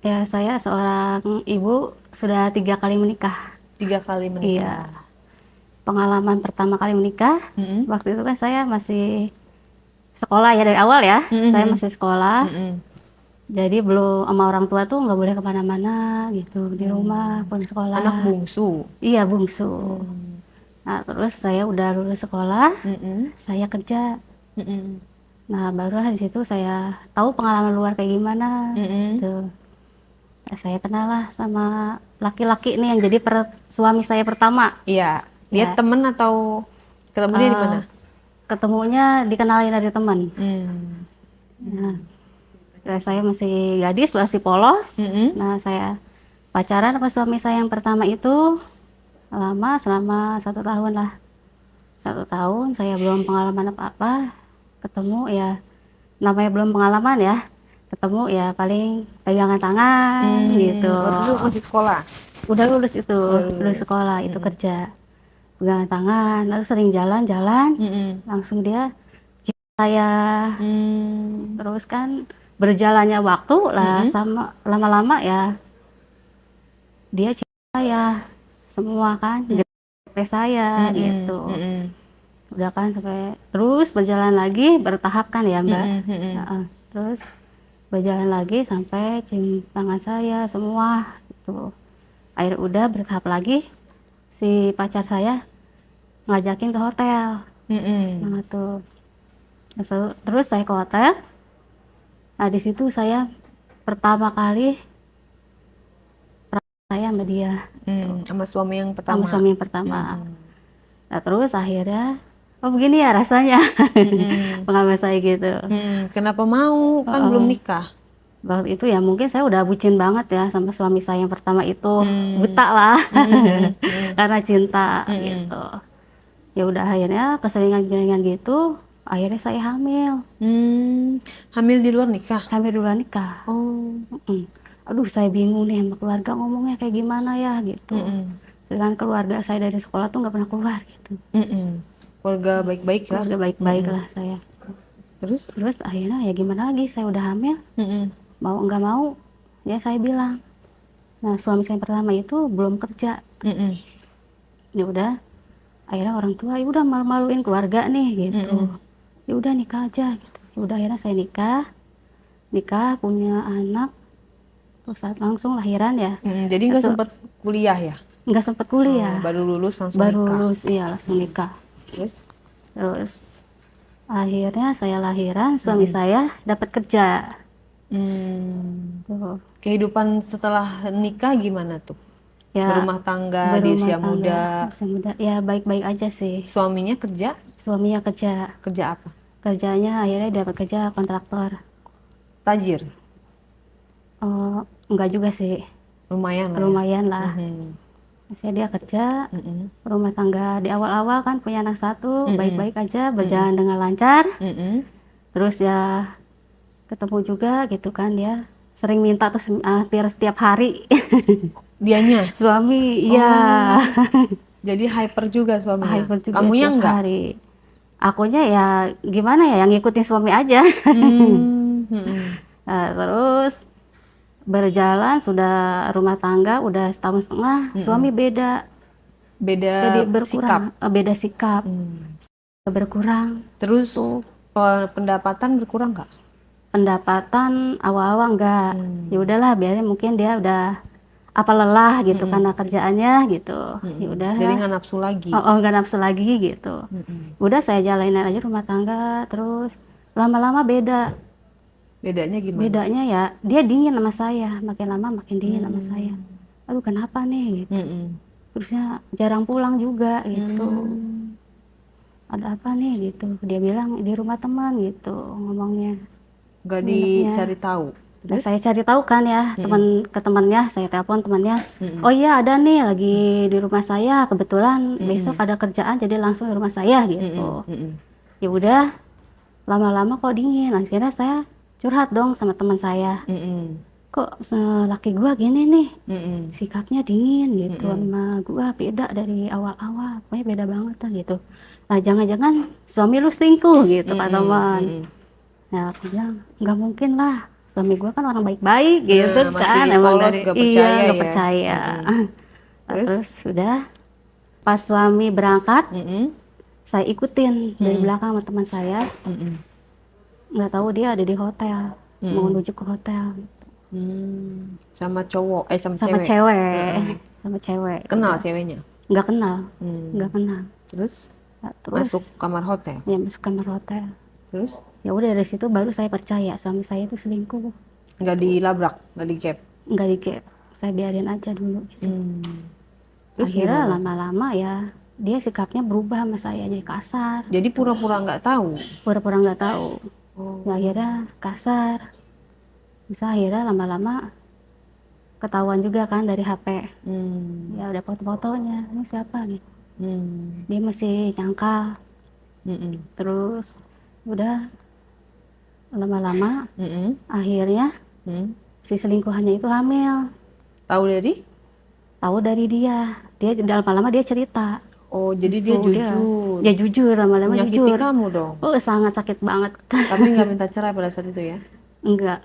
Ya, saya seorang ibu sudah 3 kali menikah. 3 kali Iya, menikah. pengalaman pertama kali menikah, Mhm. waktu itu kan saya masih sekolah ya dari awal ya, Mhm saya mhm. masih sekolah, Mhm. jadi belum sama orang tua tuh nggak boleh kemana-mana gitu, di rumah Mmm. pulang Anak sekolah. bungsu? Iya, bungsu. Mmm. Nah, terus saya udah lulus sekolah, Mhm. saya kerja. Mhm. Nah, barulah di situ saya tahu pengalaman luar kayak gimana Mhm. gitu. Nah, saya kenal lah sama laki-laki nih yang jadi suami saya pertama. Iya. Dia Ya, temen atau ketemu dia di eh, mana? ketemunya dikenalin dari teman. Mmm. Nah, saya masih gadis, masih polos. Mhm. Nah, saya pacaran sama suami saya yang pertama itu lama, selama 1 tahun lah. 1 tahun saya belum pengalaman apa-apa, ketemu ya namanya belum pengalaman ya, ketemu ya paling pegangan tangan gitu. Waktu itu masih sekolah? Udah lulus itu, Udah lulus lulus? sekolah itu Mhm. kerja. Pegangan tangan, lalu sering jalan-jalan, Mhm. langsung dia cinta saya. Mmm. Terus kan berjalannya waktu lah Mhm. sama lama-lama ya dia cinta saya semua kan, Mmm. GP saya Mhm gitu. mhm. Udah kan sampai terus berjalan lagi bertahap kan ya Mbak. Mhm mhm. Heeh. Terus berjalan lagi sampai cium tangan saya semua gitu. Akhirnya udah bertahap lagi si pacar saya ngajakin ke hotel. Mhm. Nah tuh terus saya ke hotel. Nah di situ saya pertama kali saya sama dia tuh, Sama suami yang sama pertama? suami yang pertama. Mhm. Nah terus akhirnya oh begini ya rasanya Mhm. pengalaman saya gitu. Kenapa mau? Kan belum Heeh. nikah? Waktu itu ya mungkin saya udah bucin banget ya sama suami saya yang pertama itu, Mmm. buta lah Mhm mhm mhm. karena cinta Mhm. gitu. Ya udah akhirnya keseringan gitu, akhirnya saya hamil, Hamil di luar nikah? hamil duluan nikah. Oh. Mhm. Aduh saya bingung nih sama keluarga ngomongnya kayak gimana ya gitu. Mhm. Sedangkan keluarga saya dari sekolah tuh nggak pernah keluar gitu. Mhm. Keluarga baik-baik lah? Keluarga baik-baik Mhm. lah saya. Terus? Terus akhirnya ya gimana lagi, saya udah hamil, Mhm. mau nggak mau, ya saya bilang. Nah suami saya yang pertama itu belum kerja. Mhm. Ya udah, akhirnya orang tua, ya udah malu-maluin keluarga nih gitu. Mhm. Ya udah nikah aja gitu. Ya udah akhirnya saya nikah, nikah punya anak, terus langsung lahiran ya. Jadi nggak Se- sempet kuliah ya? nggak sempet Oh, kuliah, baru lulus langsung baru nikah? lulus iya langsung nikah. Terus? Terus akhirnya saya lahiran, suami Mhm. saya dapat kerja. Mmm. Tuh. Kehidupan setelah nikah gimana tuh? Ya Berumah tangga di berumah usia tangga, muda? masih muda, ya baik-baik aja sih. Suaminya kerja? Suaminya kerja, Kerja apa? kerjanya akhirnya dapat kerja kontraktor. Tajir? Oh, enggak juga sih, Lumayan lah ya? lumayan lah. Mhm. Maksudnya dia kerja, Mhm. rumah tangga di awal-awal kan punya anak satu, Mhm. baik-baik aja, Mhm. berjalan dengan lancar. Mhm. Terus ya ketemu juga gitu kan dia sering minta tuh hampir setiap hari. Dianya? Suami, iya, Oh, jadi hyper juga suaminya? hyper juga Kamunya setiap enggak? hari. Akunya ya gimana ya, yang ngikutin suami aja. Mhm. Terus berjalan sudah rumah tangga udah setahun setengah, Mhm. suami beda, jadi Beda berkurang, sikap? beda sikap, Mmm. berkurang Terus tuh. pendapatan berkurang nggak? Pendapatan awal-awal enggak, ya Mmm. udahlah biarin mungkin dia udah apa lelah gitu Mhm. karena kerjaannya gitu, ya Mhm. Jadi udahlah. nggak nafsu lagi? Oh, oh nggak nafsu lagi gitu. Mhm. Udah saya jalanin aja rumah tangga terus lama-lama beda. Bedanya gimana? Bedanya ya dia dingin sama saya, makin lama makin dingin sama saya. Mmm. Aduh kenapa nih gitu. Mhm. Terusnya jarang pulang juga gitu. Mmm. Ada apa nih gitu. Dia bilang di rumah teman gitu ngomongnya. Nggak Nginepnya. dicari tahu? Nah, Terus? saya cari tahu kan ya teman Mhm. ke temannya, saya telepon temannya. Mhm. Oh iya ada nih lagi di rumah saya, kebetulan besok Mhm. ada kerjaan jadi langsung di rumah saya gitu. Mhm. Mhm. Ya udah, lama-lama kok dingin. Akhirnya saya curhat dong sama teman saya. Mhm. Kok laki gua gini nih, Mhm. sikapnya dingin gitu Mhm. sama gua, beda dari awal-awal, pokoknya beda banget lah gitu. Nah jangan-jangan suami lu selingkuh gitu kata Mhm. teman. Mhm. Nah aku bilang nggak mungkin lah, suami gue kan orang baik-baik gitu Nah, masih kan, emang polos, dari gak iya percaya nggak ya. percaya. Nah, Terus? terus udah pas suami berangkat, Mm-mm. saya ikutin dari Mm-mm. belakang sama teman saya, Mm-mm. nggak tahu dia ada di hotel, mau Mm-mm. menuju ke hotel Sama cowok, sama sama cewek. cewek, Heeh. sama cewek. Kenal Udah ceweknya? nggak kenal, nggak Hmm. kenal. Terus Nah, masuk terus kamar hotel. ya masuk kamar hotel. Terus Ya udah dari situ baru saya percaya suami saya itu selingkuh. nggak dilabrak, nggak digap. Nggak dikit, saya biarin aja dulu gitu. Terus Akhirnya gimana tuh? lama-lama ya dia sikapnya berubah sama saya, jadi kasar, Jadi pura-pura nggak tahu. pura-pura nggak tahu. Ya, Oh. akhirnya kasar, bisa akhirnya lama-lama ketahuan juga kan dari HP. Hmm. Ya udah foto-fotonya, ini siapa nih, Hmm. dia masih nyangkal. Mm-mm. Terus udah lama-lama Mm-mm. akhirnya Hmm. si selingkuhannya itu hamil, Tahu dari? tahu dari dia lama-lama dia cerita. Oh, jadi dia Tuh jujur. dia jujur, lama-lama Menyakiti jujur. kamu dong. Oh sangat sakit banget. Tapi nggak minta cerai pada saat itu ya? enggak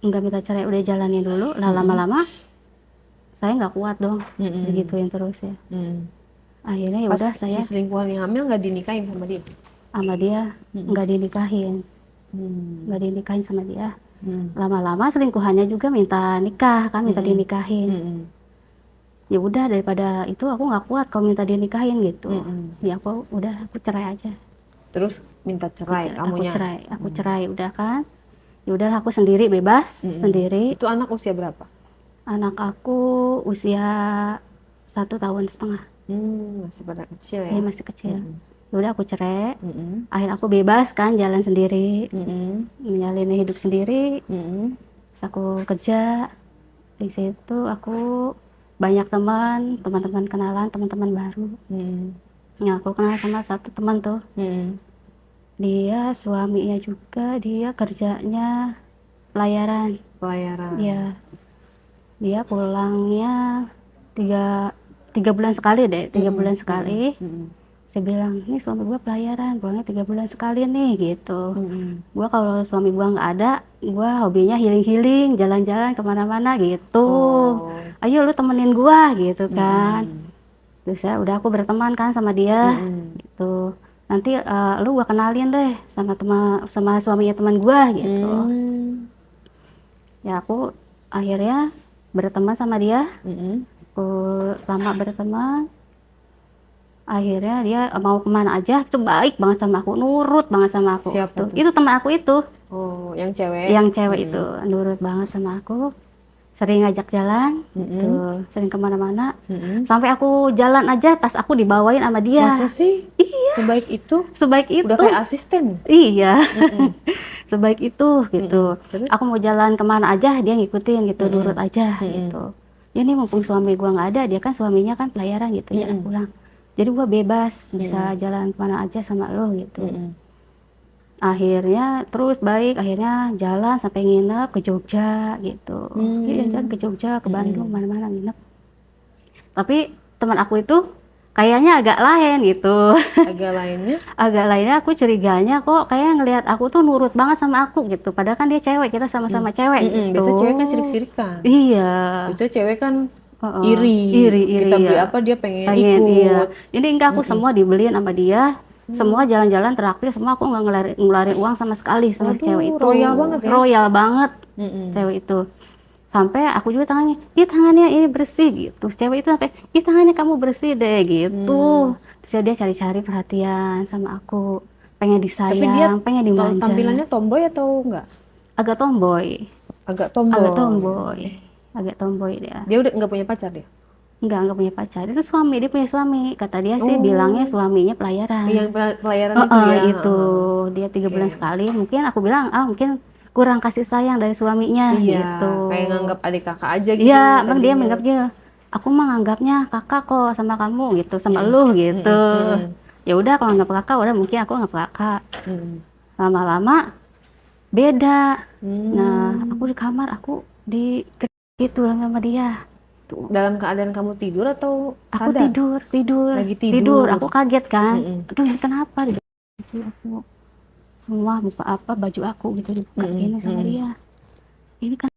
enggak minta cerai, udah jalanin dulu lah. Lama-lama saya nggak kuat dong Mm-mm. digituin terus ya. Mm. Akhirnya ya Pas udah si saya selingkuhan yang hamil nggak dinikahin sama dia? sama dia nggak dinikahin, Hmm. nggak dinikahin sama dia. Hmm. Lama-lama selingkuhannya juga minta nikah kan, minta Mm-mm. dinikahin. Mm-mm. Ya udah daripada itu aku nggak kuat kalau minta dinikahin gitu. Mm-mm. Ya aku cerai aja. Terus minta cerai kamunya? Aku cerai udah kan. Ya udah aku sendiri bebas. Sendiri. Itu anak usia berapa? Anak aku usia 1,5 tahun. Masih pada kecil ya? Dia masih kecil. Ya udah aku cerai. Mm-mm. Akhirnya aku bebas kan, jalan sendiri, Mm-mm. menjalani hidup sendiri. Mm-mm. Terus aku kerja di situ, aku banyak teman-teman kenalan, teman-teman baru. Mm-mm. Ya aku kenal sama satu teman tuh, Mm-mm. dia suaminya juga dia kerjanya pelayaran. Pelayaran. Ya dia pulangnya tiga bulan sekali deh, 3 bulan sekali. Mm-mm. Saya bilang, ini suami gua pelayaran, pulangnya 3 bulan sekali nih gitu. Mm-mm. Gua kalau suami gua nggak ada, gua hobinya healing-healing, jalan-jalan kemana-mana gitu. Oh. Ayo lu temenin gua gitu kan. Mm-mm. Terus ya udah aku berteman kan sama dia Mm-mm. gitu. Nanti lu gua kenalin deh sama suaminya teman gua gitu. Mm. Ya aku akhirnya berteman sama dia. Mm-mm. Aku lama berteman. Akhirnya dia mau kemana aja itu baik banget sama aku, nurut banget sama aku. Siapa tuh? Itu teman aku itu, Oh, yang cewek? yang cewek itu nurut banget sama aku, sering ngajak jalan tuh, sering kemana-mana. Sampai aku jalan aja tas aku dibawain sama dia. Masa sih? Iya, Sebaik itu? sebaik itu. Udah kayak asisten? Iya. Sebaik itu gitu. Terus? Aku mau jalan kemana aja dia ngikutin gitu, nurut aja gitu. Ya ini mumpung suami gua nggak ada, dia kan suaminya kan pelayaran gitu, jarang pulang. Jadi gua bebas bisa jalan kemana aja sama lo gitu. Akhirnya terus baik, akhirnya jalan sampai nginep ke Jogja gitu. Iya jalan ke Jogja, ke Bandung, mana-mana nginep. Tapi teman aku itu kayaknya agak lain gitu. Agak lainnya? Agak lainnya aku curiganya kok kayak ngelihat aku tuh nurut banget sama aku gitu. Padahal kan dia cewek, kita sama-sama cewek gitu. Biasanya cewek kan sirik-sirikan. Iya. Biasanya cewek kan iri. Kita beli ya. apa dia pengen Iya. ikut. Ini enggak, aku semua dibeliin sama dia. Semua jalan-jalan traktir, semua aku nggak ngeluarin uang sama sekali sama si cewek itu. Royal banget ya? Royal banget cewek itu. Sampai aku juga tangannya, ih tangannya ini bersih gitu. Cewek itu sampai, ih tangannya kamu bersih deh gitu. Terus dia cari-cari perhatian sama aku. Pengen disayang, Tapi dia pengen kalau dimanja. tampilannya tomboy atau enggak? Agak tomboy. Agak tomboy. Agak tomboy. Agak tomboy dia. Dia udah nggak punya pacar dia? Enggak punya pacar. Itu suami, dia punya suami. Kata dia sih bilangnya suaminya pelayaran. Yang pelayaran itu ya? Itu. Dia 3 bulan sekali. Mungkin aku bilang, mungkin kurang kasih sayang dari suaminya gitu. Kayak nganggap adik kakak aja gitu. Iya, emang dia menganggapnya, aku mah nganggapnya kakak kok sama kamu gitu, sama lu gitu. Ya udah kalau nggak kakak, udah mungkin aku nggak kakak. Lama-lama beda. Nah, aku di kamar, aku gitu sama dia. Dalam keadaan kamu tidur atau Aku sadar? tidur. Lagi tidur. Aku kaget kan. Aduh, ini kenapa? Aku semua buka baju aku gitu dibuka gini sama dia. ini kan